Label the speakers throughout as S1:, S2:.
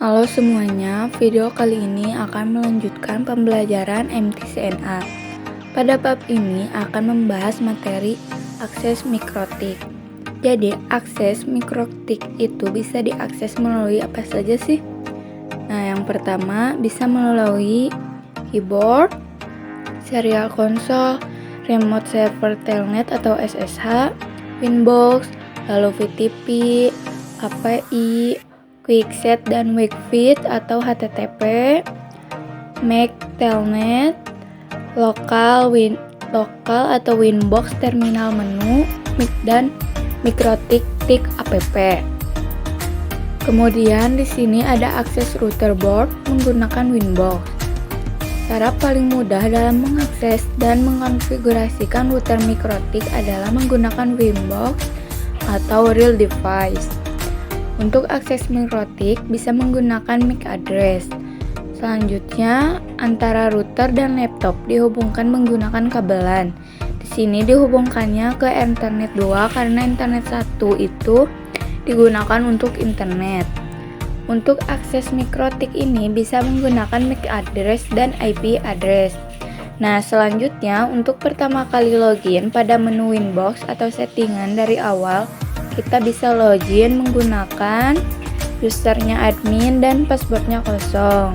S1: Halo semuanya, video kali ini akan melanjutkan pembelajaran MTCNA. Pada bab ini akan membahas materi akses mikrotik. Jadi, akses mikrotik itu bisa diakses melalui apa saja sih? Nah, yang pertama bisa melalui keyboard, serial console, remote server telnet atau SSH, Winbox, lalu VTP, API, Quickset dan Wikifeed atau HTTP, MAC telnet, lokal atau Winbox terminal menu, dan mikrotik app. Kemudian di sini ada akses router board menggunakan Winbox. Cara paling mudah dalam mengakses dan mengonfigurasikan router mikrotik adalah menggunakan Winbox atau real device. Untuk akses mikrotik bisa menggunakan MAC address. Selanjutnya, antara router dan laptop dihubungkan menggunakan kabelan. Di sini dihubungkannya ke Ethernet 2 karena Ethernet 1 itu digunakan untuk internet. Untuk akses mikrotik ini bisa menggunakan MAC address dan IP address. Nah, selanjutnya untuk pertama kali login pada menu Winbox atau settingan dari awal, kita bisa login menggunakan usernya admin dan passwordnya kosong.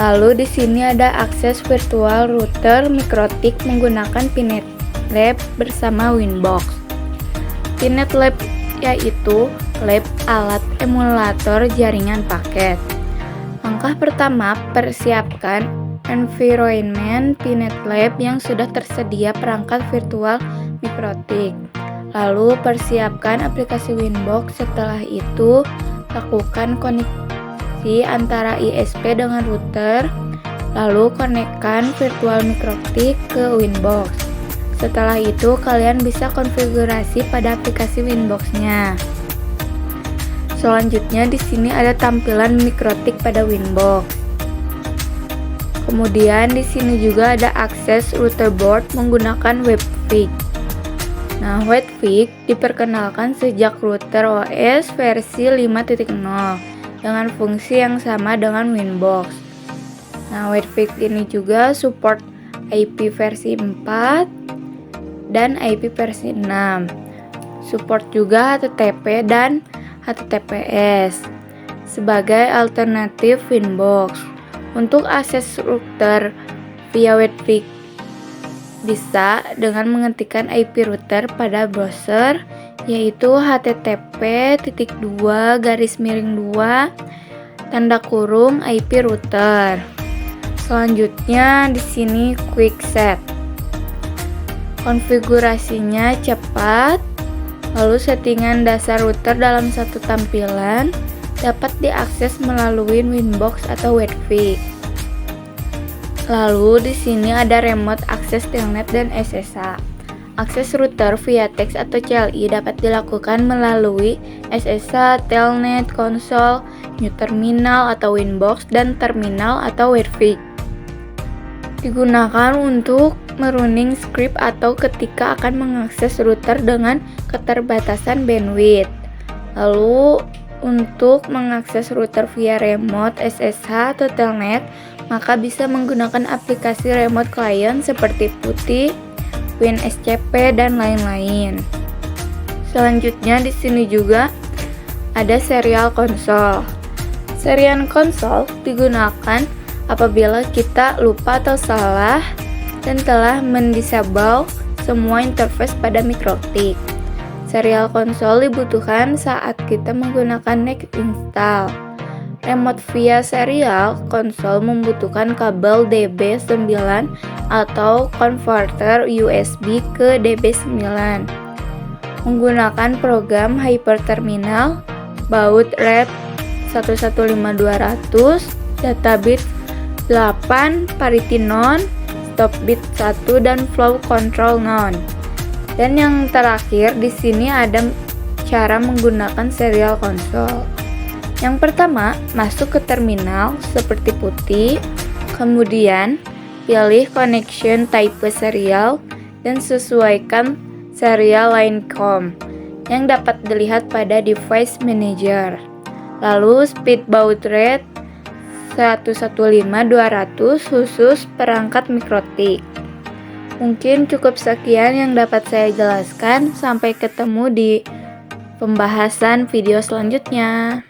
S1: Lalu di sini ada akses virtual router mikrotik menggunakan Pinet Lab bersama Winbox. Pinet Lab yaitu lab alat emulator jaringan paket. Langkah pertama, persiapkan environment Pinet Lab yang sudah tersedia perangkat virtual mikrotik. Lalu persiapkan aplikasi Winbox. Setelah itu, lakukan koneksi antara ISP dengan router. Lalu konekkan virtual mikrotik ke Winbox. Setelah itu, kalian bisa konfigurasi pada aplikasi Winbox-nya. Selanjutnya di sini ada tampilan mikrotik pada Winbox. Kemudian di sini juga ada akses router board menggunakan Wikifeed. Nah, Wikifeed diperkenalkan sejak router OS versi 5.0 dengan fungsi yang sama dengan Winbox. Nah, Wikifeed ini juga support IP versi 4 dan IP versi 6. Support juga HTTP dan HTTPS sebagai alternatif Winbox. Untuk akses router via Wikifeed bisa dengan mengetikkan IP router pada browser, yaitu http://2 IP router. Selanjutnya di sini Quickset. Konfigurasinya cepat, lalu settingan dasar router dalam satu tampilan dapat diakses melalui Winbox atau Wikifeed. Lalu di sini ada remote akses telnet dan SSH. Akses router via teks atau CLI dapat dilakukan melalui SSH, telnet, konsol, new terminal atau Winbox, dan terminal atau Wikifeed. Digunakan untuk merunning script atau ketika akan mengakses router dengan keterbatasan bandwidth. Lalu untuk mengakses router via remote SSH atau telnet, maka bisa menggunakan aplikasi remote client seperti PuTTY, WinSCP, dan lain-lain. Selanjutnya di sini juga ada serial console. Serial console digunakan apabila kita lupa atau salah dan telah mendisable semua interface pada mikrotik. Serial console dibutuhkan saat kita menggunakan next install. Remote via serial console membutuhkan kabel DB9 atau converter USB ke DB9. Menggunakan program hyperterminal, baud rate 115200, data bit 8, parity none, stop bit 1, dan flow control none. Dan yang terakhir di sini ada cara menggunakan serial console. Yang pertama, masuk ke terminal seperti PuTTY, kemudian pilih connection type serial dan sesuaikan serial line COM yang dapat dilihat pada device manager. Lalu speed baud rate 115/200 khusus perangkat mikrotik. Mungkin cukup sekian yang dapat saya jelaskan. Sampai ketemu di pembahasan video selanjutnya.